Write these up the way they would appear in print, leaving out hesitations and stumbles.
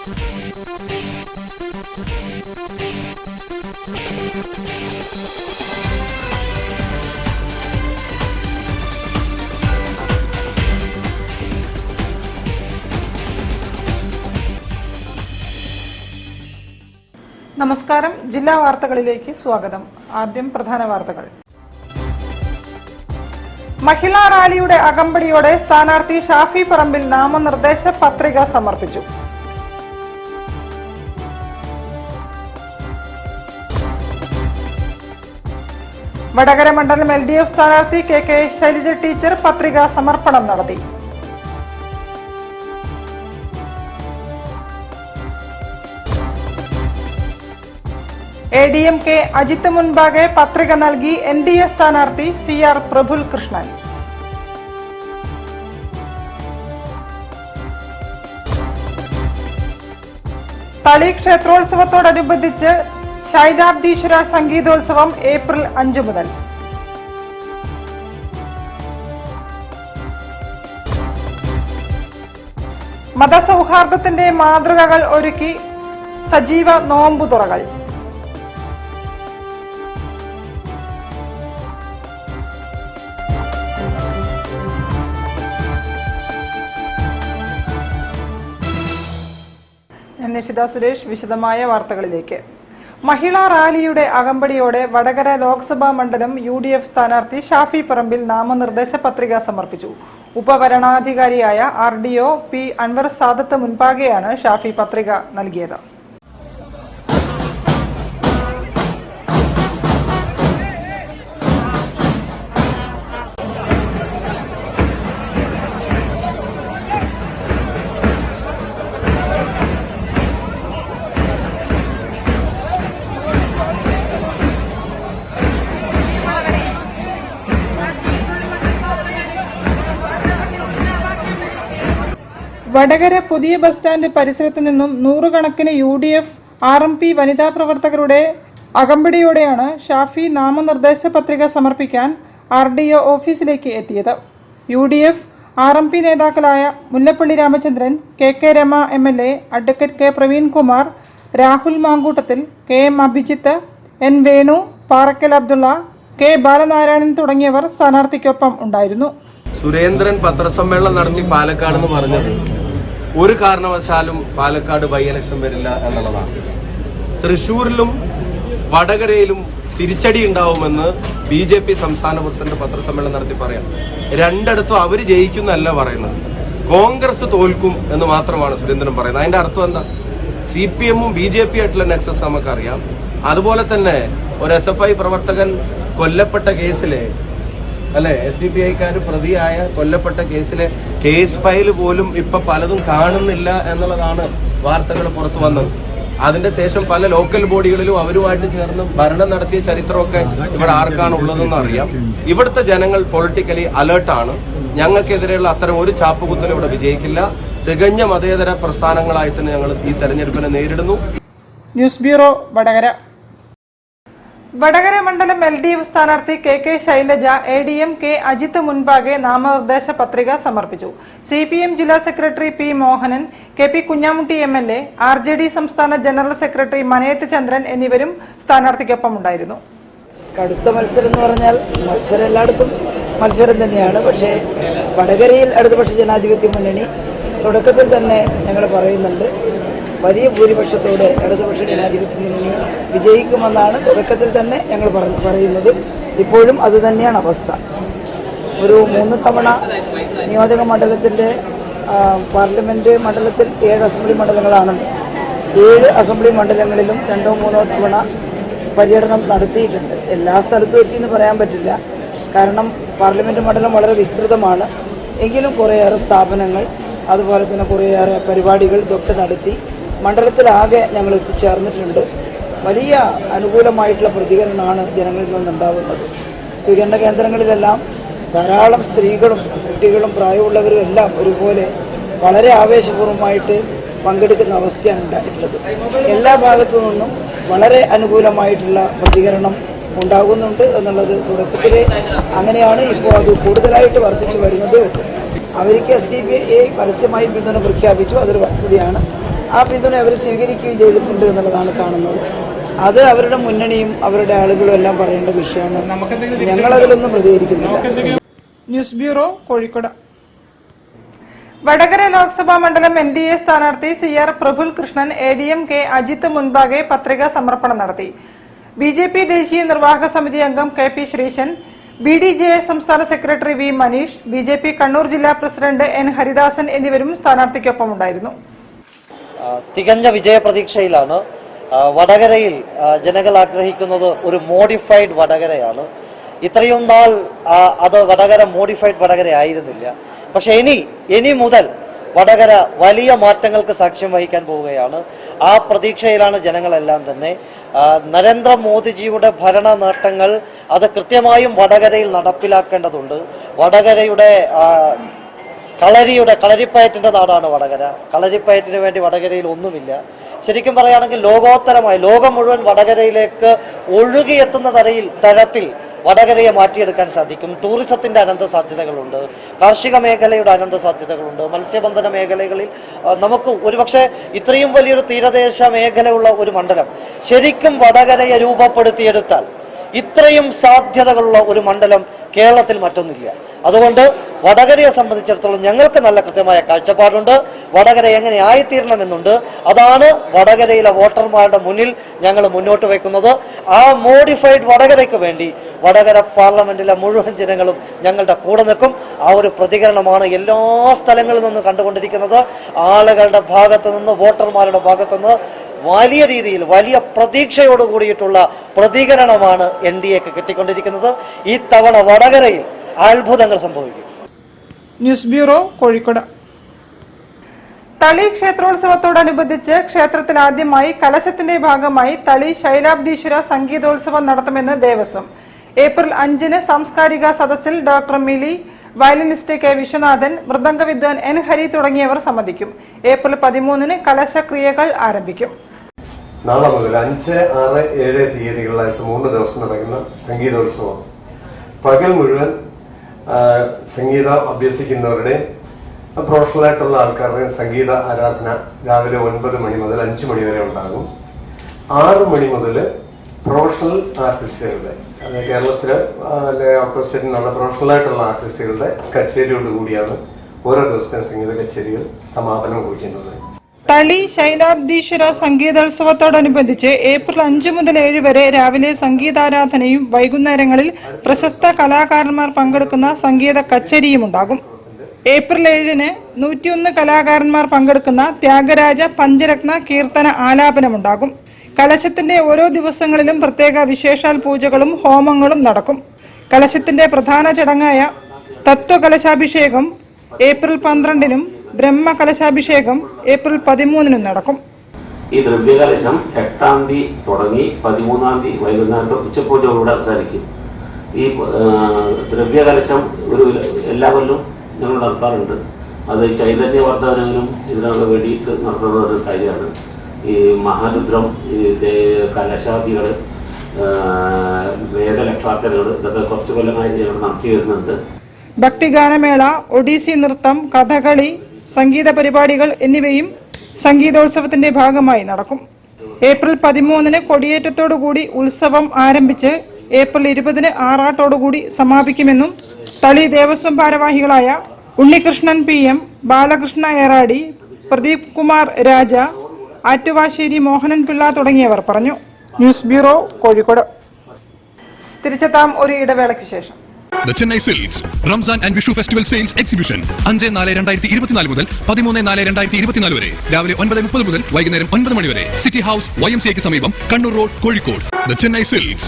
നമസ്കാരം. ജില്ലാ വാർത്തകളിലേക്ക് സ്വാഗതം. ആദ്യം പ്രധാന വാർത്തകൾ. മഹിളാ റാലിയുടെ അകമ്പടിയോടെ സ്ഥാനാർത്ഥി ഷാഫി പറമ്പിൽ നാമനിർദ്ദേശ പത്രിക സമർപ്പിച്ചു. വടകര മണ്ഡലം LDF സ്ഥാനാർത്ഥി KK ശൈലജ ടീച്ചർ പത്രിക സമർപ്പണം നടത്തി. ADMK അജിത്ത് മുൻപാകെ പത്രിക നൽകി NDA സ്ഥാനാർത്ഥി CR പ്രഫുൽ കൃഷ്ണൻ. തളി ക്ഷേത്രോത്സവത്തോടനുബന്ധിച്ച് ശൈലാബ്ദീശ്വര സംഗീതോത്സവം ഏപ്രിൽ 5 മുതൽ. മതസൗഹാർദ്ദത്തിന്റെ മാതൃകകൾ ഒരുക്കി സജീവ നോമ്പുതുറകൾ. നിഷിത സുരേഷ്. വിശദമായ വാർത്തകളിലേക്ക്. മഹിളാ റാലിയുടെ അകമ്പടിയോടെ വടകര ലോക്സഭാ മണ്ഡലം UDF സ്ഥാനാർത്ഥി ഷാഫി പറമ്പിൽ നാമനിർദ്ദേശ പത്രിക സമർപ്പിച്ചു. ഉപവരണാധികാരിയായ RDO P അൻവർ സാദത്ത് മുൻപാകെയാണ് ഷാഫി പത്രിക നൽകിയത്. വടകര പുതിയ ബസ് സ്റ്റാൻഡ് പരിസരത്തു നിന്നും നൂറുകണക്കിന് UDF RMP വനിതാ പ്രവർത്തകരുടെ അകമ്പടിയോടെയാണ് ഷാഫി നാമനിർദ്ദേശ പത്രിക സമർപ്പിക്കാൻ RDO ഓഫീസിലേക്ക് എത്തിയത്. UDF RMP നേതാക്കളായ Mullappally Ramachandran, KK Rema MLA, advocate K Praveenkumar, Rahul Mamkootathil, KM Abhijith, N Venu, Parakkal Abdulla, K Balanarayanan തുടങ്ങിയവർ സ്ഥാനാർത്ഥിക്കൊപ്പം ഉണ്ടായിരുന്നു. സുരേന്ദ്രൻ പത്രസമ്മേളനം നടത്തി പാലക്കാട് എന്ന് പറഞ്ഞത് ഒരു കാരണവശാലും പാലക്കാട് ബൈ ഇലക്ഷൻ വരില്ല എന്നുള്ളതാണ്. തൃശൂരിലും വടകരയിലും തിരിച്ചടി ഉണ്ടാവുമെന്ന് BJP സംസ്ഥാന പ്രസിഡന്റ് പത്രസമ്മേളനം നടത്തി പറയാം. രണ്ടിടത്തും അവര് ജയിക്കുന്നല്ല പറയുന്നത്, കോൺഗ്രസ് തോൽക്കും എന്ന് മാത്രമാണ് സുരേന്ദ്രൻ പറയുന്നത്. അതിന്റെ അർത്ഥം എന്താ? CPM-ഉം BJP ആയിട്ടുള്ള നെക്സസ് നമുക്കറിയാം. അതുപോലെ തന്നെ ഒരു SFI പ്രവർത്തകൻ കൊല്ലപ്പെട്ട കേസിലെ SDPI-ക്കാർ പ്രതിയായ കൊല്ലപ്പെട്ട കേസിലെ കേസ് ഫയൽ പോലും ഇപ്പൊ പലതും കാണുന്നില്ല എന്നുള്ളതാണ് വാർത്തകൾ പുറത്തു വന്നത്. അതിന്റെ ശേഷം പല ലോക്കൽ ബോഡികളിലും അവരുമായിട്ട് ചേർന്ന് ഭരണം നടത്തിയ ചരിത്രമൊക്കെ ഇവിടെ ആർക്കാണ് ഉള്ളതെന്ന് അറിയാം. ഇവിടുത്തെ ജനങ്ങൾ പൊളിറ്റിക്കലി അലേർട്ടാണ്. ഞങ്ങൾക്കെതിരെയുള്ള അത്തരം ഒരു ചാപ്പുകുത്തലും ഇവിടെ വിജയിക്കില്ല. തികഞ്ഞ മതേതര പ്രസ്ഥാനങ്ങളായി തന്നെ ഞങ്ങൾ ഈ തെരഞ്ഞെടുപ്പിനെ നേരിടുന്നു. News bureau, Vadakara. വടകര മണ്ഡലം LDF സ്ഥാനാർത്ഥി KK ശൈലജ ADMK അജിത്ത് മുൻപാകെ നാമനിർദ്ദേശ പത്രിക സമർപ്പിച്ചു. CPM ജില്ലാ secretary P Mohanan, KP Kunjamutty MLA, RJD സംസ്ഥാന ജനറൽ സെക്രട്ടറി മനയത്ത് ചന്ദ്രൻ എന്നിവരും സ്ഥാനാർത്ഥിക്കൊപ്പം ഉണ്ടായിരുന്നു. കടുത്ത മത്സരം എന്ന് പറഞ്ഞാൽ മത്സരം എല്ലായിടത്തും മത്സരം തന്നെയാണ്. പക്ഷേ വടകരയിൽ ഇടതുപക്ഷ ജനാധിപത്യ മുന്നണി തുടക്കത്തിൽ തന്നെ ഞങ്ങൾ പറയുന്നുണ്ട്, വലിയ ഭൂരിപക്ഷത്തോടെ ഇടതുപക്ഷ ജനാധിപത്യ മുന്നണി വിജയിക്കുമെന്നാണ് തുടക്കത്തിൽ തന്നെ ഞങ്ങൾ പറയുന്നത്. ഇപ്പോഴും അത് തന്നെയാണ് അവസ്ഥ. ഒരു 3 തവണ നിയോജക മണ്ഡലത്തിൻ്റെ പാർലമെൻറ്റ് മണ്ഡലത്തിൽ 7 അസംബ്ലി മണ്ഡലങ്ങളാണുണ്ട്. 7 അസംബ്ലി മണ്ഡലങ്ങളിലും 2 or 3 തവണ പര്യടനം നടത്തിയിട്ടുണ്ട്. എല്ലാ സ്ഥലത്തും എത്തിയെന്ന് പറയാൻ പറ്റില്ല, കാരണം പാർലമെൻറ്റ് മണ്ഡലം വളരെ വിസ്തൃതമാണ്. എങ്കിലും കുറേയേറെ സ്ഥാപനങ്ങൾ, അതുപോലെ തന്നെ കുറേയേറെ പരിപാടികൾ ഇതൊക്കെ നടത്തി മണ്ഡലത്തിലാകെ ഞങ്ങൾ എത്തിച്ചേർന്നിട്ടുണ്ട്. വലിയ അനുകൂലമായിട്ടുള്ള പ്രതികരണമാണ് ജനങ്ങളിൽ നിന്നുണ്ടാകുന്നത്. സ്വീകരണ കേന്ദ്രങ്ങളിലെല്ലാം ധാരാളം സ്ത്രീകളും കുട്ടികളും പ്രായമുള്ളവരും എല്ലാം ഒരുപോലെ വളരെ ആവേശപൂർവ്വമായിട്ട് പങ്കെടുക്കുന്ന അവസ്ഥയാണ് ഉണ്ടായിട്ടുള്ളത്. എല്ലാ ഭാഗത്തു നിന്നും വളരെ അനുകൂലമായിട്ടുള്ള പ്രതികരണം ഉണ്ടാകുന്നുണ്ട് എന്നുള്ളത് തുടക്കത്തിൽ അങ്ങനെയാണ്. ഇപ്പോൾ അത് കൂടുതലായിട്ട് വർദ്ധിച്ചു വരുന്നതേ ഉള്ളൂ. അവർക്ക് SDPI പരസ്യമായി പിന്തുണ പ്രഖ്യാപിച്ചു, അതൊരു വസ്തുതയാണ്. ആ പിന്തുണ അവർ സ്വീകരിക്കുകയും ചെയ്തിട്ടുണ്ട് എന്നുള്ളതാണ് കാണുന്നത്. അത് അവരുടെ മുന്നണിയും അവരുടെ ആളുകളും എല്ലാം പറയേണ്ട വിഷയമാണ്. ഞങ്ങളതിലൊന്നും പ്രതികരിക്കുന്നില്ല. News bureau, Kozhikode. വടകര ലോക്സഭാ മണ്ഡലം NDA സ്ഥാനാർത്ഥി CR പ്രഫുൽ കൃഷ്ണൻ ADMK അജിത്ത് മുൻപാകെ പത്രികാ സമർപ്പണം നടത്തി. BJP ദേശീയ നിർവാഹക സമിതി അംഗം KP ശ്രീശൻ, BDJS സംസ്ഥാന secretary V Manish, BJP Kannur ജില്ലാ പ്രസിഡന്റ് N ഹരിദാസൻ എന്നിവരും സ്ഥാനാർത്ഥിക്കൊപ്പമുണ്ടായിരുന്നു. തികഞ്ഞ വിജയപ്രതീക്ഷയിലാണ്. വടകരയിൽ ജനങ്ങൾ ആഗ്രഹിക്കുന്നത് ഒരു മോഡിഫൈഡ് വടകരയാണ്. ഇത്രയും നാൾ അത് വടകര മോഡിഫൈഡ് വടകര ആയിരുന്നില്ല. പക്ഷെ ഇനി മുതൽ വടകര വലിയ മാറ്റങ്ങൾക്ക് സാക്ഷ്യം വഹിക്കാൻ പോവുകയാണ്. ആ പ്രതീക്ഷയിലാണ് ജനങ്ങളെല്ലാം തന്നെ. നരേന്ദ്രമോദിജിയുടെ ഭരണ നേട്ടങ്ങൾ അത് കൃത്യമായും വടകരയിൽ നടപ്പിലാക്കേണ്ടതുണ്ട്. വടകരയുടെ കളരിപ്പയറ്റിന്റെ നാടാണ് വടകര. കളരിപ്പയറ്റിന് വേണ്ടി വടകരയിൽ ഒന്നുമില്ല. ശരിക്കും പറയുകയാണെങ്കിൽ ലോകോത്തരമായി ലോകം മുഴുവൻ വടകരയിലേക്ക് ഒഴുകിയെത്തുന്ന തരത്തിൽ വടകരയെ മാറ്റിയെടുക്കാൻ സാധിക്കും. ടൂറിസത്തിന്റെ അനന്ത സാധ്യതകളുണ്ട്, കാർഷിക മേഖലയുടെ അനന്ത സാധ്യതകളുണ്ട്, മത്സ്യബന്ധന മേഖലകളിൽ നമുക്ക് ഒരുപക്ഷെ ഇത്രയും വലിയൊരു തീരദേശ മേഖലയുള്ള ഒരു മണ്ഡലം ശരിക്കും വടകരയെ രൂപപ്പെടുത്തിയെടുത്താൽ ഇത്രയും സാധ്യതകളുള്ള ഒരു മണ്ഡലം കേരളത്തിൽ മറ്റൊന്നില്ല. അതുകൊണ്ട് വടകരയെ സംബന്ധിച്ചിടത്തോളം ഞങ്ങൾക്ക് നല്ല കൃത്യമായ കാഴ്ചപ്പാടുണ്ട്. വടകര എങ്ങനെ ആയിത്തീരണമെന്നുണ്ട്. അതാണ് വടകരയിലെ വോട്ടർമാരുടെ മുന്നിൽ ഞങ്ങൾ മുന്നോട്ട് വയ്ക്കുന്നത്. ആ മോഡിഫൈഡ് വടകരയ്ക്ക് വേണ്ടി വടകര പാർലമെന്റിലെ മുഴുവൻ ജനങ്ങളും ഞങ്ങളുടെ കൂടെ നിൽക്കും. ആ ഒരു പ്രതികരണമാണ് എല്ലാ സ്ഥലങ്ങളിൽ നിന്നും കണ്ടുകൊണ്ടിരിക്കുന്നത്. ആളുകളുടെ ഭാഗത്തു നിന്ന്, വോട്ടർമാരുടെ ഭാഗത്തു നിന്ന് വലിയ രീതിയിൽ വലിയ പ്രതീക്ഷയോട് കൂടിയിട്ടുള്ള പ്രതികരണമാണ് NDAക്ക് കിട്ടിക്കൊണ്ടിരിക്കുന്നത്. ഈ തവണ വടകരയിൽ അത്ഭുതങ്ങൾ സംഭവിക്കും. News bureau, Kozhikode. തളി ക്ഷേത്രോത്സവത്തോടനുബന്ധിച്ച് ക്ഷേത്രത്തിൽ ആദ്യമായി കലശത്തിന്റെ ഭാഗമായി തളി ശൈലാബ്ദീശ്വര സംഗീതോത്സവം നടത്തുമെന്ന് ദേവസ്വം. ഏപ്രിൽ 5-ന് സാംസ്കാരിക സദസ്സിൽ ഡോക്ടർ മിലി, വയലിനിസ്റ്റ് K വിശ്വനാഥൻ, മൃദംഗ വിദ്വാൻ N ഹരി തുടങ്ങിയവർ സംബന്ധിക്കും. ഏപ്രിൽ 13-ന് കലശക്രിയകൾ ആരംഭിക്കും. നാളെ മുതൽ 5, 6, 7 തീയതികളിലായിട്ട് 3 ദിവസം നടക്കുന്ന സംഗീതോത്സവം പകൽ മുഴുവൻ സംഗീതം അഭ്യസിക്കുന്നവരുടെ പ്രൊഫഷണലായിട്ടുള്ള ആൾക്കാരുടെയും സംഗീത ആരാധന രാവിലെ 9 മണി മുതൽ 5 മണി വരെ ഉണ്ടാകും. 6 മണി മുതൽ പ്രൊഫഷണൽ ആർട്ടിസ്റ്റുകളുടെ, കേരളത്തിലെ ഔട്ട് ഓഫ് സ്റ്റേറ്റിനുള്ള പ്രൊഫഷണലായിട്ടുള്ള ആർട്ടിസ്റ്റുകളുടെ കച്ചേരിയോട് കൂടിയാണ് ഓരോ ദിവസത്തെ സംഗീത കച്ചേരികൾ സമാപനം കുറിക്കുന്നത്. തളി ശൈലാബ്ദീശ്വര സംഗീതോത്സവത്തോടനുബന്ധിച്ച് ഏപ്രിൽ 5 മുതൽ 7 വരെ രാവിലെ സംഗീതാരാധനയും വൈകുന്നേരങ്ങളിൽ പ്രശസ്ത കലാകാരന്മാർ പങ്കെടുക്കുന്ന സംഗീത കച്ചേരിയും ഉണ്ടാകും. ഏപ്രിൽ 7-ന് 101 കലാകാരന്മാർ പങ്കെടുക്കുന്ന ത്യാഗരാജ പഞ്ചരത്ന കീർത്തന ആലാപനമുണ്ടാകും. കലശത്തിന്റെ ഓരോ ദിവസങ്ങളിലും പ്രത്യേക വിശേഷാൽ പൂജകളും ഹോമങ്ങളും നടക്കും. കലശത്തിന്റെ പ്രധാന ചടങ്ങായ തത്വകലശാഭിഷേകം ഏപ്രിൽ 12-നും ബ്രഹ്മകലശാഭിഷേകം ഏപ്രിൽ 13-നും നടക്കും. ഈ ദ്രവ്യകലശം 8-ാം തീയതി തുടങ്ങി 13-ാം തീയതി വൈകുന്നേരത്തെ ഉച്ചപൂജയോടെ അവസാനിക്കും. ഈ ദ്രവ്യകലശം എല്ലാ കൊല്ലവും ഞങ്ങൾ നടത്താറുണ്ട്. അത് ചൈതന്യവർദ്ധനവിനും ഇതിനുള്ള വേണ്ടിയിട്ട് നടത്തുന്ന ഒരു കാര്യമാണ്. ഈ മഹാരുദ്രം, കലശാദികൾ, വേദലക്ഷാർച്ചനകൾ, ഇതൊക്കെ കുറച്ച് കൊല്ലമായി ഞങ്ങൾ നടത്തി വരുന്നുണ്ട്. ഭക്തിഗാനമേള, ഒഡീസി നൃത്തം, കഥകളി, സംഗീത പരിപാടികൾ എന്നിവയും സംഗീതോത്സവത്തിന്റെ ഭാഗമായി നടക്കും. ഏപ്രിൽ 13-ന് കൊടിയേറ്റത്തോടുകൂടി ഉത്സവം ആരംഭിച്ച് ഏപ്രിൽ 20-ന് ആറാട്ടോടുകൂടി സമാപിക്കുമെന്നും തളി ദേവസ്വം ഭാരവാഹികളായ ഉണ്ണികൃഷ്ണൻ PM, ബാലകൃഷ്ണ ഏറാടി, പ്രദീപ് കുമാർ രാജ, ആറ്റുവാശ്ശേരി മോഹനൻ പിള്ള തുടങ്ങിയവർ പറഞ്ഞു. News bureau, Kozhikode. തിരിച്ചെത്താം ഒരു ഇടവേളയ്ക്ക് ശേഷം. The Chennai Silks Ramzan and Vishu Festival Sales Exhibition 5-4-2024 മുതൽ 13-4-2024 വരെ രാവിലെ 9:30 മുതൽ വൈകുന്നേരം 9 മണി വരെ സിറ്റി ഹൗസ് YMCAക്ക് സമീപം Kannur road, Kozhikode. The Chennai Silks.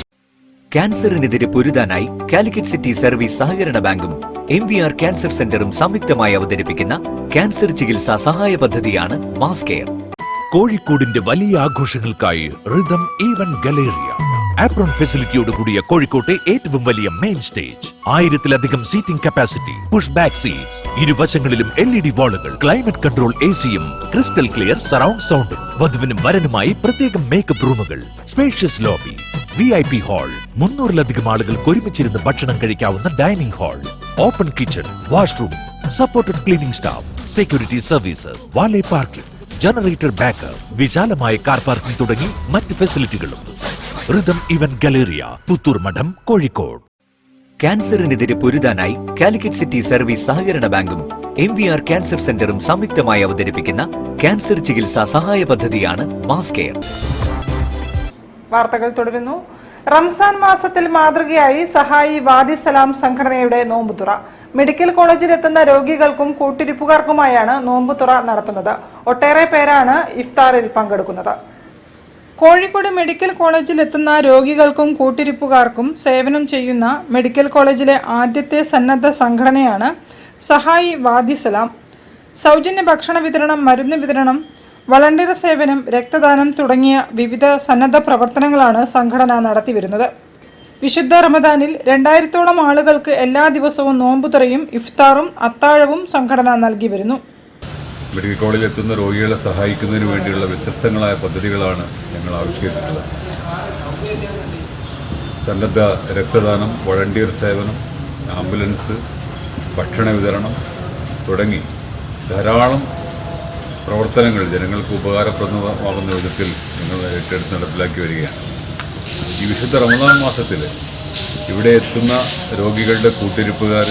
ക്യാൻസറിനെതിരെ പൊരുതാനായി കാലിക്കറ്റ് സിറ്റി സർവീസ് സഹകരണ ബാങ്കും MVR ക്യാൻസർ സെന്ററും സംയുക്തമായി അവതരിപ്പിക്കുന്ന ക്യാൻസർ ചികിത്സാ സഹായ പദ്ധതിയാണ് മാസ് കെയർ. കോഴിക്കോടിന്റെ വലിയ ആഘോഷങ്ങൾക്കായി റിതം ഈവന്റ് ഗലേറിയ ആപ്രോൺ ഫെസിലിറ്റിയോട് കൂടിയ കോഴിക്കോട്ടെ ഏറ്റവും വലിയ മെയിൻ സ്റ്റേജ്, 1000-ലധികം seating capacity, push back seats, ഇരുവശങ്ങളിലും LED വാളുകൾ, ക്ലൈമറ്റ് കൺട്രോൾ AC-യും ക്രിസ്റ്റൽ ക്ലിയർ സറൗണ്ട് സൗണ്ടും, വധുവിനും വരനുമായി പ്രത്യേകം മേക്കപ്പ് റൂമുകൾ, സ്പേഷ്യസ് ലോബി, VIP ഹാൾ, 300-ലധികം ആളുകൾക്ക് ഒരുമിച്ചിരുന്ന് ഭക്ഷണം കഴിക്കാവുന്ന dining hall, open kitchen, washroom, supported cleaning staff, security services, valet parking, generator backup, വിശാലമായ കാർ പാർക്കിംഗ് തുടങ്ങി മറ്റ് ഫെസിലിറ്റികളും. റിതം ഇവന്റ് ഗാലറിയ, പുത്തൂർ മഠം, കോഴിക്കോട്. ക്യാൻസറിനെതിരെ പൊരുതാനായി കാലിക്കറ്റ് സിറ്റി സർവീസ് സഹകരണ ബാങ്കും MVR ക്യാൻസർ സെന്ററും സംയുക്തമായി അവതരിപ്പിക്കുന്ന ക്യാൻസർ ചികിത്സാ സഹായ പദ്ധതിയാണ് മാസ് കെയർ. വാർത്തകൾ തുടരുന്നു. റംസാൻ മാസത്തിൽ മാതൃകയായി സഹായി വാദി സലാം സംഘടനയുടെ നോമ്പുതുറ. മെഡിക്കൽ കോളേജിലെത്തുന്ന രോഗികൾക്കും കൂട്ടിരിപ്പുകാർക്കുമായാണ് നോമ്പുതുറ നടത്തുന്നത്. ഒട്ടേറെ പേരാണ് ഇഫ്താറിൽ പങ്കെടുക്കുന്നത്. കോഴിക്കോട് മെഡിക്കൽ കോളേജിലെത്തുന്ന രോഗികൾക്കും കൂട്ടിരിപ്പുകാർക്കും സേവനം ചെയ്യുന്ന മെഡിക്കൽ കോളേജിലെ ആദ്യത്തെ സന്നദ്ധ സംഘടനയാണ് സഹായി വാദി സലാം. സൗജന്യ ഭക്ഷണ വിതരണം, മരുന്ന് വിതരണം, വളണ്ടിയർ സേവനം, രക്തദാനം തുടങ്ങിയ വിവിധ സന്നദ്ധ പ്രവർത്തനങ്ങളാണ് സംഘടന നടത്തിവരുന്നത്. വിശുദ്ധ റമദാനിൽ 2000-ഓളം ആളുകൾക്ക് എല്ലാ ദിവസവും നോമ്പുതുറയും ഇഫ്താറും അത്താഴവും സംഘടന നൽകി വരുന്നു. മെഡിക്കൽ കോളേജിൽ എത്തുന്ന രോഗികളെ സഹായിക്കുന്നതിന് വേണ്ടിയുള്ള വ്യത്യസ്തങ്ങളായ പദ്ധതികളാണ് ഞങ്ങൾ ആവിഷ്കരിച്ചിട്ടുള്ളത്. സന്നദ്ധ രക്തദാനം, വളണ്ടിയർ സേവനം, ആംബുലൻസ്, ഭക്ഷണ വിതരണം തുടങ്ങി ധാരാളം പ്രവർത്തനങ്ങൾ ജനങ്ങൾക്ക് ഉപകാരപ്രദമാകുന്ന വിധത്തിൽ ഞങ്ങൾ ഏറ്റെടുത്ത് നടപ്പിലാക്കി വരികയാണ്. ഈ വിശുദ്ധ റമദാൻ മാസത്തിൽ ഇവിടെ എത്തുന്ന രോഗികളുടെ കൂട്ടിരിപ്പുകാർ,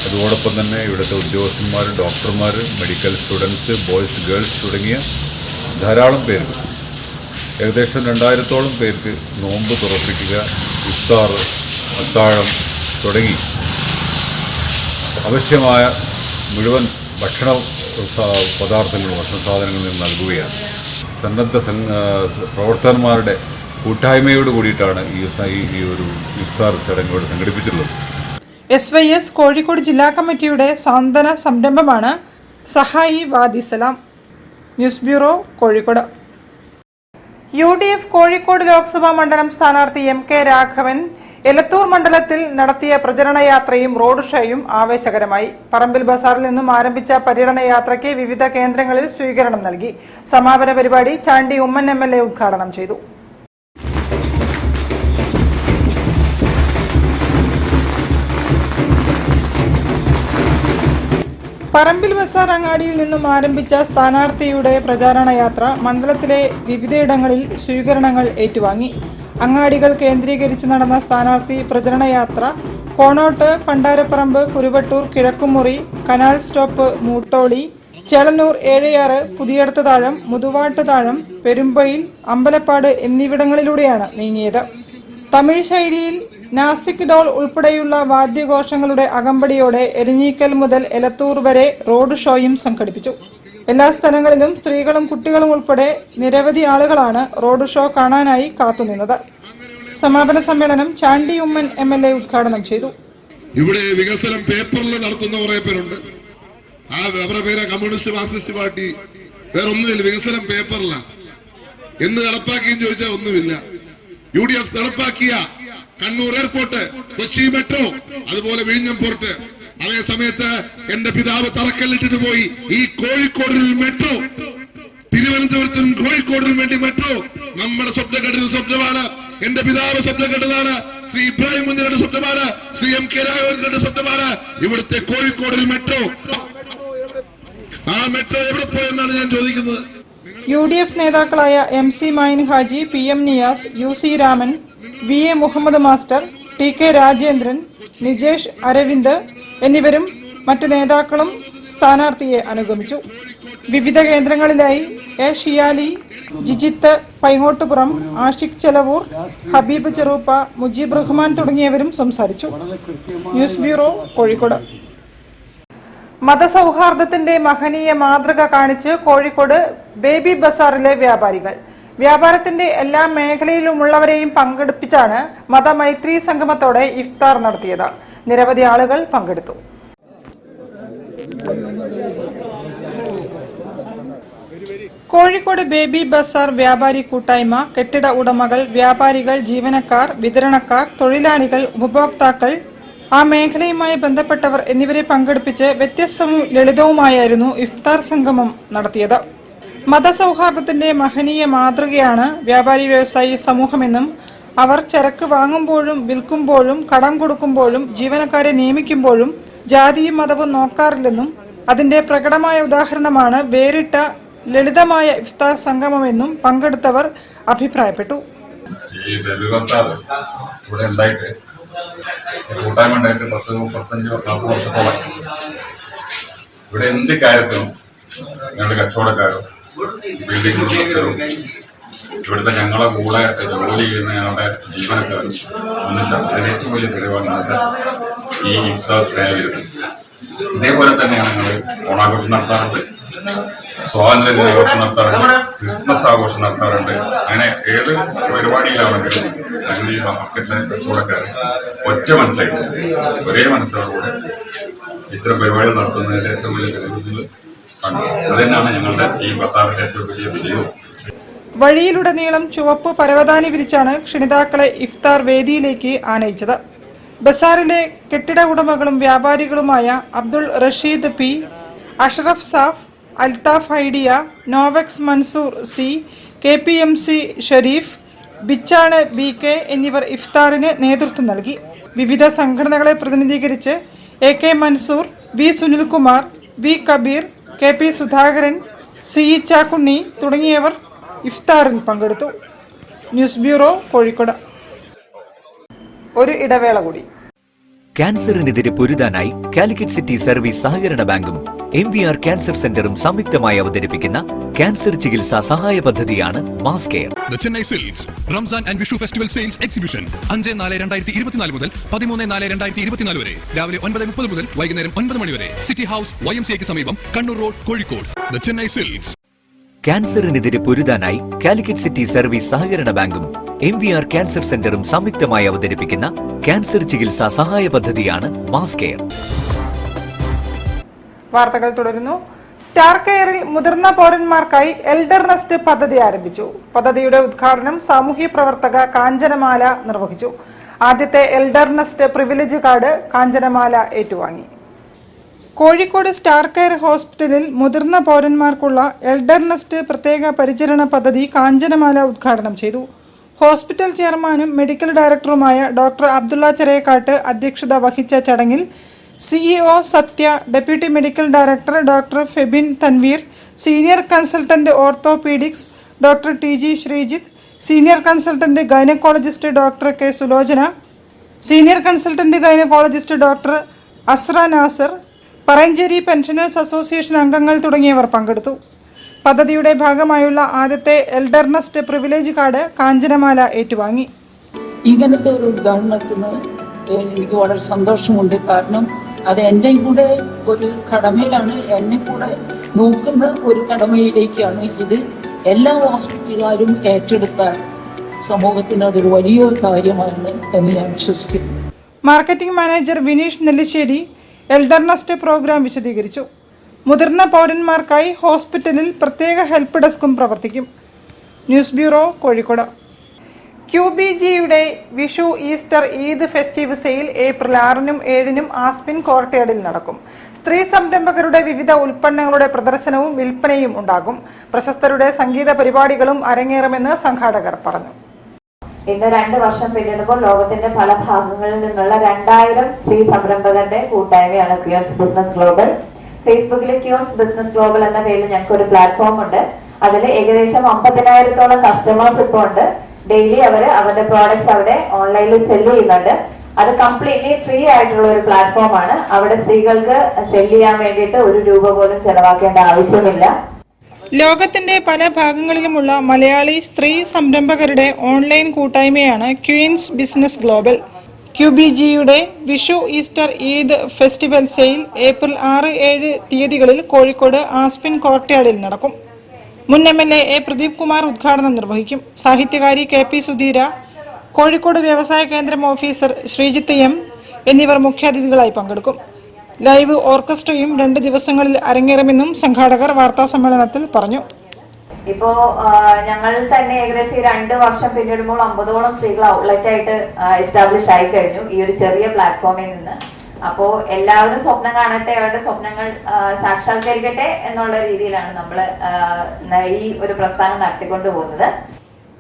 അതോടൊപ്പം തന്നെ ഇവിടുത്തെ ഉദ്യോഗസ്ഥന്മാർ, ഡോക്ടർമാർ, മെഡിക്കൽ സ്റ്റുഡൻസ്, ബോയ്സ്, ഗേൾസ് തുടങ്ങിയ ധാരാളം പേർക്ക്, ഏകദേശം 2000-ഓളം പേർക്ക് നോമ്പ് തുറപ്പിക്കുക, ഇഫ്താർ, അത്താഴം തുടങ്ങി ആവശ്യമായ മുഴുവൻ ഭക്ഷണ പദാർത്ഥങ്ങളും ഭക്ഷണ സാധനങ്ങളും നൽകുകയാണ്. സന്നദ്ധ പ്രവർത്തകന്മാരുടെ കൂട്ടായ്മയോട് കൂടിയിട്ടാണ് ഈ ഒരു ഇഫ്താർ ചടങ്ങുകൾ സംഘടിപ്പിച്ചിട്ടുള്ളത്. SYS കോഴിക്കോട് ജില്ലാ കമ്മിറ്റിയുടെ സാന്ത്വന സംരംഭമാണ് Sahayi Wadi Salam. News bureau, Kozhikode. UDF Kozhikode Lok Sabha മണ്ഡലം സ്ഥാനാർത്ഥി MK രാഘവൻ എലത്തൂർ മണ്ഡലത്തിൽ നടത്തിയ പ്രചരണ യാത്രയും റോഡ് ഷോയും ആവേശകരമായി. പറമ്പിൽ ബസാറിൽ നിന്നും ആരംഭിച്ച പര്യടന യാത്രയ്ക്ക് വിവിധ കേന്ദ്രങ്ങളിൽ സ്വീകരണം നൽകി. സമാപന പരിപാടി ചാണ്ടി ഉമ്മൻ MLA ഉദ്ഘാടനം ചെയ്തു. പറമ്പിൽ ബസാർ അങ്ങാടിയിൽ നിന്നും ആരംഭിച്ച സ്ഥാനാർത്ഥിയുടെ പ്രചാരണ യാത്ര മണ്ഡലത്തിലെ വിവിധയിടങ്ങളിൽ സ്വീകരണങ്ങൾ ഏറ്റുവാങ്ങി. അങ്ങാടികൾ കേന്ദ്രീകരിച്ച് നടന്ന സ്ഥാനാർത്ഥി പ്രചരണ യാത്ര കോണോട്ട്, പണ്ടാരപ്പറമ്പ്, കുരുവട്ടൂർ, കിഴക്കുമുറി, കനാൽ സ്റ്റോപ്പ്, മൂട്ടോളി, ചേളന്നൂർ, ഏഴയാറ്, പുതിയടത്ത് താഴം, മുതുവാട്ട് താഴം, പെരുമ്പയിൽ, അമ്പലപ്പാട് എന്നിവിടങ്ങളിലൂടെയാണ് നീങ്ങിയത്. തമിഴ് ശൈലിയിൽ നാസിക് ഡോൾ ഉൾപ്പെടെയുള്ള വാദ്യഘോഷങ്ങളുടെ അകമ്പടിയോടെ എരിഞ്ഞീക്കൽ മുതൽ എലത്തൂർ വരെ റോഡ് ഷോയും സംഘടിപ്പിച്ചു. എല്ലാ സ്ഥലങ്ങളിലും സ്ത്രീകളും കുട്ടികളും ഉൾപ്പെടെ നിരവധി ആളുകളാണ് റോഡ് ഷോ കാണാനായി കാത്തുനിന്നത്. സമാപന സമ്മേളനം ചാണ്ടി ഉമ്മൻ MLA ഉദ്ഘാടനം ചെയ്തു. ഇവിടെ വികസനം പേപ്പറിൽ നടത്തുന്ന കുറെ പേരുണ്ട്. അവരുടെ പേര് കമ്മ്യൂണിസ്റ്റ് മാർക്സിസ്റ്റ് പാർട്ടി. വേറൊന്നുമില്ല, വികസനം പേപ്പറില. എന്ന് നടപ്പാക്കിയെന്ന് ചോദിച്ചാൽ ഒന്നുമില്ല. UDF നടപ്പാക്കിയ കണ്ണൂർ എയർപോർട്ട്, കൊച്ചി മെട്രോ, അതുപോലെ വിഴിഞ്ഞം പോർട്ട്, അതേ സമയത്ത് എന്റെ പിതാവ് തറക്കല്ലിട്ടിട്ട് പോയി ഈ കോഴിക്കോടിൽ മെട്രോ, തിരുവനന്തപുരത്തിനും കോഴിക്കോടിനും വേണ്ടി മെട്രോ നമ്മുടെ സ്വപ്നം കണ്ടൊരു സ്വപ്നമാണ്. എന്റെ പിതാവ് സ്വപ്നം കണ്ടതാണ്. ശ്രീ ഇബ്രാഹിം കുഞ്ഞിന്റെ സ്വപ്നമാണ്. ശ്രീ MK രാഘവന്റെ സ്വപ്നമാണ് ഇവിടുത്തെ കോഴിക്കോടിൽ മെട്രോ. ആ മെട്രോ എവിടെ പോയെന്നാണ് ഞാൻ ചോദിക്കുന്നത്. UDF നേതാക്കളായ MC Mayin Haji, PM Niyas, UC Raman, VA Muhammad master, TK Rajendran, Nijesh Aravind എന്നിവരും മറ്റ് നേതാക്കളും സ്ഥാനാർത്ഥിയെ അനുഗമിച്ചു. വിവിധ കേന്ദ്രങ്ങളിലായി A ഷിയാലി, ജിജിത്ത് പൈങ്ങോട്ടുപുറം, ആഷിഖ് ചെലവൂർ, ഹബീബ് ചെറൂപ്പ, മുജീബ് റഹ്മാൻ തുടങ്ങിയവരും സംസാരിച്ചു. News bureau, Kozhikode. മതസൗഹാർദ്ദത്തിന്റെ മഹനീയ മാതൃക കാണിച്ച് കോഴിക്കോട് ബേബി ബസാറിലെ വ്യാപാരികൾ. വ്യാപാരത്തിന്റെ എല്ലാ മേഖലയിലുമുള്ളവരെയും പങ്കെടുപ്പിച്ചാണ് മതമൈത്രി സംഗമത്തോടെ ഇഫ്താർ നടത്തിയത്. നിരവധി ആളുകൾ പങ്കെടുത്തു. കോഴിക്കോട് ബേബി ബസാർ വ്യാപാരി കൂട്ടായ്മ, കെട്ടിട ഉടമകൾ, വ്യാപാരികൾ, ജീവനക്കാർ, വിതരണക്കാർ, തൊഴിലാളികൾ, ഉപഭോക്താക്കൾ, ആ മേഖലയുമായി ബന്ധപ്പെട്ടവർ എന്നിവരെ പങ്കെടുപ്പിച്ച് വ്യത്യസ്തവും ലളിതവുമായിരുന്നു ഇഫ്താർ സംഗമം നടത്തിയത്. മതസൗഹാർദ്ദത്തിന്റെ മഹനീയ മാതൃകയാണ് വ്യാപാരി വ്യവസായി സമൂഹമെന്നും അവർ ചരക്ക് വാങ്ങുമ്പോഴും വിൽക്കുമ്പോഴും കടം കൊടുക്കുമ്പോഴും ജീവനക്കാരെ നിയമിക്കുമ്പോഴും ജാതിയും മതവും നോക്കാറില്ലെന്നും അതിന്റെ പ്രകടമായ ഉദാഹരണമാണ് വേറിട്ട ലളിതമായ ഇഫ്താർ സംഗമമെന്നും പങ്കെടുത്തവർ അഭിപ്രായപ്പെട്ടു. ഈ ദർബി ബസാർ ഇവിടെ ഉണ്ടായിട്ട് കൂട്ടായ്മ ഉണ്ടായിട്ട് 10-35 വർഷത്തോളം ഇവിടെ എന്ത് കാര്യത്തിനും ഞങ്ങളുടെ കച്ചവടക്കാരും ബിൽഡിംഗ് ഉടമസ്ഥരും ഇവിടുത്തെ ഞങ്ങളെ കൂടെ ജോലി ചെയ്യുന്ന ഞങ്ങളുടെ ജീവനക്കാരും ഒന്നിച്ചാണ്. അതിന് ഏറ്റവും വലിയ തെളിവാണ് ഈ ഇഫ്താർ സ്നേഹവിരുദ്ധം. ഇതേപോലെ തന്നെയാണ് ഞങ്ങൾ ഓണാഘോഷം നടത്താറുണ്ട്, സ്വാതന്ത്ര്യ ദിനാഘോഷം നടത്താറുണ്ട്, ക്രിസ്മസ് ആഘോഷം നടത്താറുണ്ട്. അങ്ങനെ ഏത് പരിപാടിയിലാണെങ്കിലും ഞങ്ങൾ ഈ മാർക്കറ്റിലെ കച്ചവടക്കാർ ഒറ്റ മനസ്സിലായിട്ട് ഒരേ മനസ്സോടുകൂടെ ഇത്തരം പരിപാടികൾ നടത്തുന്നതിന്റെ ഏറ്റവും വലിയ തെളിവുകൾ കണ്ടു. അതുതന്നെയാണ് ഞങ്ങളുടെ ഈ ബസാറിന്റെ ഏറ്റവും വലിയ വിജയവും. വഴിയിലുടനീളം ചുവപ്പ് പരവതാനി വിരിച്ചാണ് ക്ഷണിതാക്കളെ ഇഫ്താർ വേദിയിലേക്ക് ആനയിച്ചത്. ബസാറിലെ കെട്ടിട ഉടമകളും വ്യാപാരികളുമായ അബ്ദുൾ റഷീദ് പി, അഷ്റഫ് സാഫ്, Althaf idea, Novex Mansoor C, KPMC Shareef, ബിച്ചാണ് BK എന്നിവർ ഇഫ്താറിന് നേതൃത്വം നൽകി. വിവിധ സംഘടനകളെ പ്രതിനിധീകരിച്ച് AK Mansoor, V Sunilkumar, V Kabir, KP Sudhakaran, CE Chakkunni തുടങ്ങിയവർ ഇഫ്താറിൽ പങ്കെടുത്തു. News bureau, Kozhikode. ഒരു ഇടവേള കൂടി. ക്യാൻസറിനെതിരെ പൊരുതാനായി കാലിക്കറ്റ് സിറ്റി സർവീസ് സഹകരണ ബാങ്കും MVR ക്യാൻസർ സെന്ററും സംയുക്തമായി അവതരിപ്പിക്കുന്ന ക്യാൻസർ ചികിത്സാ സഹായ പദ്ധതിയാണ് mass care. The Chennai Silks Ramzan and Vishu festival sales exhibition 5-4-2024 മുതൽ 13-4-2024 വരെ രാവിലെ 9:30 മുതൽ വൈകുന്നേരം 9 മണി വരെ സിറ്റി ഹൗസ് YMCA സമീപം Kannur road, Kozhikode. The Chennai Silks. ക്യാൻസറിനെതിരെ പൊരുതാനായി കാലിക്കറ്റ് സിറ്റി സർവീസ് സഹകരണ ബാങ്കും MVR ക്യാൻസർ സെന്ററും സംയുക്തമായി അവതരിപ്പിക്കുന്ന ക്യാൻസർ ചികിത്സാ സഹായ പദ്ധതിയാണ് മാസ് കെയർ. വാർത്തകൾ തുടരുന്നു. സ്റ്റാർ കെയറിൽ മുതിർന്ന പൗരന്മാർക്കായി എൽഡർ നെസ്റ്റ് പദ്ധതി ആരംഭിച്ചു. പദ്ധതിയുടെ ഉദ്ഘാടനം സാമൂഹ്യ പ്രവർത്തക കാഞ്ചനമാല നിർവഹിച്ചു. ആദ്യത്തെ elder nest privilege card Kanchanamala ഏറ്റുവാങ്ങി. കോഴിക്കോട് സ്റ്റാർ കെയർ ഹോസ്പിറ്റലിൽ മുതിർന്ന പൗരന്മാർക്കുള്ള എൽഡർ നെസ്റ്റ് പ്രത്യേക പരിചരണ പദ്ധതി കാഞ്ചനമാല ഉദ്ഘാടനം ചെയ്തു. ഹോസ്പിറ്റൽ ചെയർമാനും മെഡിക്കൽ ഡയറക്ടറുമായ ഡോക്ടർ അബ്ദുള്ള ചെറിയക്കാട്ട് അധ്യക്ഷത വഹിച്ച ചടങ്ങിൽ CEO Sathya, deputy medical director doctor Febin Thanveer, senior consultant orthopaedics doctor TG Sreejith, senior consultant gynaecologist doctor K Sulochana, senior consultant gynaecologist doctor Asra Nasar, Parayancheri pensioners association അംഗങ്ങൾ തുടങ്ങിയവർ പങ്കെടുത്തു. പദ്ധതിയുടെ ഭാഗമായുള്ള ആദ്യത്തെ elder nest privilege card Kanchanamala ഏറ്റുവാങ്ങി. ഇങ്ങനത്തെ ഒരു ഉദ്ഘാടനത്തിന് എനിക്ക് വളരെ സന്തോഷമുണ്ട്. കാരണം അത് എൻ്റെ കൂടെ ഒരു കടമയിലാണ്, എന്നെ കൂടെ നോക്കുന്ന ഒരു കടമയിലേക്കാണ് ഇത്. എല്ലാ ഹോസ്പിറ്റലുകാരും ഏറ്റെടുത്താൽ സമൂഹത്തിന് അതൊരു വലിയൊരു കാര്യമാണ് എന്ന് ഞാൻ വിശ്വസിക്കുന്നു. Marketing manager Vineesh Nellissery elder nest programme വിശദീകരിച്ചു. മുതിർന്ന പൗരന്മാർക്കായി ഹോസ്പിറ്റലിൽ പ്രത്യേക ഹെൽപ്പ് ഡെസ്കും പ്രവർത്തിക്കും. News bureau, Kozhikode. QBGയുടെ Vishu, Easter, Eid festive sale April 6-നും 7-നും ആസ്പിൻ കോർട്ട്യാർഡിൽ നടക്കും. സ്ത്രീ സംരംഭകരുടെ വിവിധ ഉൽപ്പന്നങ്ങളുടെ പ്രദർശനവും വിൽപ്പനയും ഉണ്ടാകും. പ്രശസ്തരുടെ സംഗീത പരിപാടികളും അരങ്ങേറുമെന്ന് സംഘാടകർ പറഞ്ഞു. ഇന്ന് 2 വർഷം പിന്നിടുമ്പോൾ ലോകത്തിന്റെ പല ഭാഗങ്ങളിൽ നിന്നുള്ള 2000 സ്ത്രീ സംരംഭകരുടെ കൂട്ടായ്മയാണ് ക്യൂൻസ് ബിസിനസ് ഗ്ലോബൽ. ഫേസ്ബുക്കിൽ ക്യൂൻസ് ബിസിനസ് ഗ്ലോബൽ എന്ന പേരിൽ ഞങ്ങൾക്ക് ഒരു പ്ലാറ്റ്ഫോം ഉണ്ട്. അതിൽ ഏകദേശം 50,000-ഓളം കസ്റ്റമേഴ്സ് ഇപ്പോൾ ഉണ്ട്. ഡെയിലി അവരുടെ പ്രോഡക്ട്സ് അവിടെ ഓൺലൈനിൽ സെല് ചെയ്യുന്നുണ്ട്. അത് കംപ്ലീറ്റ്ലി ഫ്രീ ആയിട്ടുള്ള ഒരു പ്ലാറ്റ്ഫോമാണ്. അവിടെ സ്ത്രീകൾക്ക് സെല് ചെയ്യാൻ വേണ്ടിയിട്ട് 1 രൂപ പോലും ചെലവാക്കേണ്ട ആവശ്യമില്ല. ലോകത്തിന്റെ പല ഭാഗങ്ങളിലുമുള്ള മലയാളി സ്ത്രീ സംരംഭകരുടെ ഓൺലൈൻ കൂട്ടായ്മയാണ് ക്വീൻസ് ബിസിനസ് ഗ്ലോബൽ. QBGയുടെ Vishu, Easter, Eid festival sale April 6-7 തീയതികളിൽ കോഴിക്കോട് ആസ്പിൻ കോർട്ട്യാർഡിൽ നടക്കും. മുൻ MLA A പ്രദീപ് കുമാർ ഉദ്ഘാടനം നിർവഹിക്കും. സാഹിത്യകാരി KP സുധീര, കോഴിക്കോട് വ്യവസായ കേന്ദ്രം ഓഫീസർ ശ്രീജിത്ത് M എന്നിവർ മുഖ്യാതിഥികളായി പങ്കെടുക്കും. ലൈവ് ഓർക്കസ്ട്രയും 2 ദിവസങ്ങളിൽ അരങ്ങേറുമെന്നും സംഘാടകർ വാർത്താസമ്മേളനത്തിൽ പറഞ്ഞു. ഇപ്പോ ഞങ്ങൾ തന്നെ ഏകദേശം 2 വർഷം പിന്നിടുമ്പോൾ 50ഓളം സ്ത്രീകൾ ഔട്ട്ലെറ്റ് ആയിട്ട് എസ്റ്റാബ്ലിഷ് ആയി കഴിഞ്ഞു ഈ ഒരു ചെറിയ പ്ലാറ്റ്ഫോമിൽ നിന്ന്. അപ്പോ എല്ലാവരും സ്വപ്നം കാണട്ടെ, അവരുടെ സ്വപ്നങ്ങൾ സാക്ഷാത്കരിക്കട്ടെ എന്നുള്ള രീതിയിലാണ് നമ്മൾ ഈ ഒരു പ്രസ്ഥാനം നടത്തിക്കൊണ്ടു പോകുന്നത്.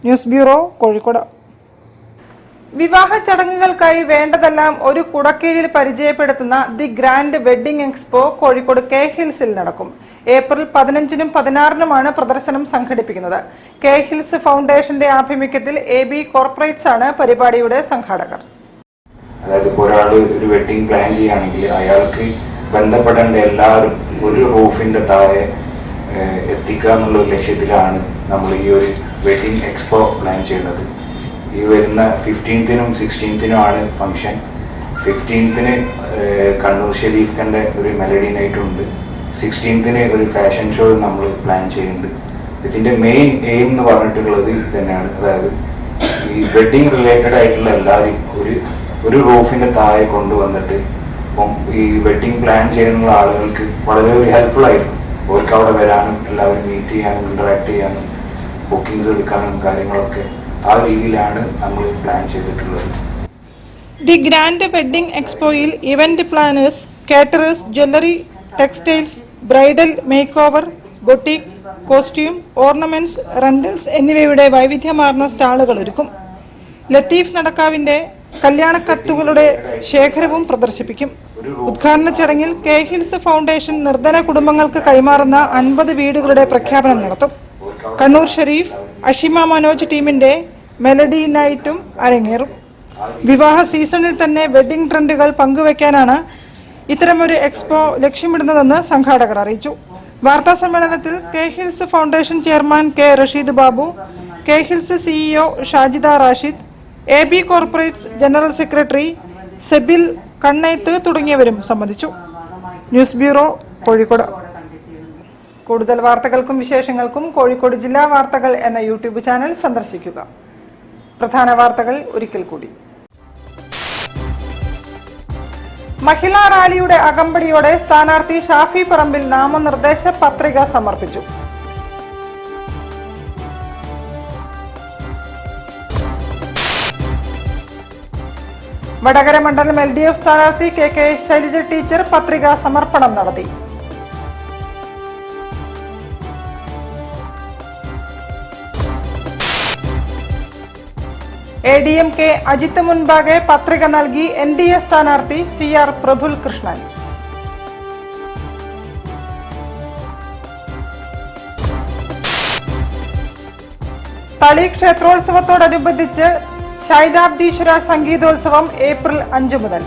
News bureau, Kozhikode. വിവാഹ ചടങ്ങുകൾക്കായി വേണ്ടതെല്ലാം ഒരു കുടക്കീഴിൽ പരിചയപ്പെടുത്തുന്ന the grand wedding expo Kozhikode K ഹിൽസിൽ നടക്കും. ഏപ്രിൽ 15-നും 16-നുമാണ് പ്രദർശനം സംഘടിപ്പിക്കുന്നത്. കെ ഹിൽസ് ഫൗണ്ടേഷന്റെ ആഭിമുഖ്യത്തിൽ AB കോർപ്പറേറ്റ്സ് ആണ് പരിപാടിയുടെ സംഘാടകർ. അതായത് ഇപ്പോൾ ഒരാൾ ഒരു വെഡിങ് പ്ലാൻ ചെയ്യുകയാണെങ്കിൽ അയാൾക്ക് ബന്ധപ്പെടേണ്ട എല്ലാവരും ഒരു റൂഫിന്റെ താഴെ എത്തിക്കുക എന്നുള്ള ലക്ഷ്യത്തിലാണ് നമ്മൾ ഈ ഒരു വെഡിങ് എക്സ്പോ പ്ലാൻ ചെയ്യുന്നത്. ഈ വരുന്ന 15-നും 16-നും ആണ് ഫംഗ്ഷൻ. 15-ന് കണ്ണൂർ ഷെരീഫ് ഖാന്റെ ഒരു മെലഡി നൈറ്റ് ഉണ്ട്. 16-ന് ഒരു ഫാഷൻ ഷോ നമ്മൾ പ്ലാൻ ചെയ്യുന്നുണ്ട്. ഇതിന്റെ മെയിൻ എയിം എന്ന് പറഞ്ഞിട്ടുള്ളത് ഇത് തന്നെയാണ്. അതായത് ഈ വെഡിങ് റിലേറ്റഡ് ആയിട്ടുള്ള എല്ലാവരും ഒരു റൂഫിന്റെ താഴെ കൊണ്ടുവന്നിട്ട് ഇപ്പം ഈ വെഡിങ് പ്ലാൻ ചെയ്യുന്ന ആളുകൾക്ക് വളരെ ഒരു ഹെൽപ്ഫുൾ ആയിരിക്കും. അവർക്ക് അവിടെ വരാനും എല്ലാവരും മീറ്റ് ചെയ്യാനും ഇന്ററാക്ട് ചെയ്യാനും ബുക്കിംഗ്സ് എടുക്കാനും കാര്യങ്ങളൊക്കെ ആ രീതിയിലാണ് നമ്മൾ പ്ലാൻ ചെയ്തിട്ടുള്ളത്. ദി ഗ്രാൻഡ് വെഡ്ഡിംഗ് എക്സ്പോയിൽ event planners, caterers, jewellery, textiles, bridal makeover, boutique, costume, ornaments, rentals എന്നിവയുടെ വൈവിധ്യമാർന്ന സ്റ്റാളുകൾ ഒരുക്കും. ലത്തീഫ് നടക്കാവിന്റെ കല്യാണക്കത്തുകളുടെ ശേഖരവും പ്രദർശിപ്പിക്കും. ഉദ്ഘാടന ചടങ്ങിൽ കെ ഹിൽസ് ഫൗണ്ടേഷൻ നിർധന കുടുംബങ്ങൾക്ക് കൈമാറുന്ന 50 വീടുകളുടെ പ്രഖ്യാപനം നടത്തും. കണ്ണൂർ ഷെരീഫ് അഷിമ മനോജ് ടീമിന്റെ മെലഡി നൈറ്റും അരങ്ങേറും. വിവാഹ സീസണിൽ തന്നെ വെഡ്ഡിംഗ് ട്രെൻഡുകൾ പങ്കുവയ്ക്കാനാണ് ഇത്തരമൊരു എക്സ്പോ ലക്ഷ്യമിടുന്നതെന്ന് സംഘാടകർ അറിയിച്ചു. വാർത്താ സമ്മേളനത്തിൽ K hills foundation chairman K Rasheed Babu, K hills CEO Shajida Rashid, AB corporates general secretary Sebil Kanneth തുടങ്ങിയവരും സംബന്ധിച്ചു. News bureau, Kozhikode. കൂടുതൽ വാർത്തകൾക്കും വിശേഷങ്ങൾക്കും കോഴിക്കോട് ജില്ലാ വാർത്തകൾ എന്ന യൂട്യൂബ് ചാനൽ സന്ദർശിക്കുക. പ്രധാന വാർത്തകൾ ഒരിക്കൽ കൂടി. മഹിളാ റാലിയുടെ അകമ്പടിയോടെ സ്ഥാനാർത്ഥി ഷാഫി പറമ്പിൽ നാമനിർദ്ദേശ പത്രിക സമർപ്പിച്ചു. വടകര മണ്ഡലം LDF സ്ഥാനാർത്ഥി KK ശൈലജ ടീച്ചർ പത്രിക സമർപ്പണം നടത്തി. ADMK അജിത്ത് മുൻപാകെ പത്രിക നൽകി NDA സ്ഥാനാർത്ഥി CR പ്രഫുൽ കൃഷ്ണൻ. തളി ക്ഷേത്രോത്സവത്തോടനുബന്ധിച്ച് ശൈലാബ്ദീശ്വര സംഗീതോത്സവം ഏപ്രിൽ 5 മുതൽ.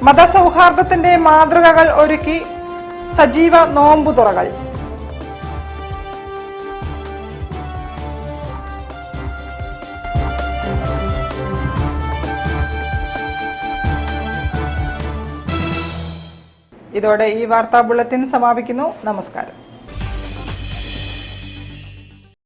മതസൗഹാർദ്ദത്തിന്റെ മാതൃകകൾ ഒരുക്കി സജീവ നോമ്പുതുറകൾ. ഇതോടെ ഈ വാർത്താ ബുള്ളറ്റിൻ സമാപിക്കുന്നു. നമസ്കാരം.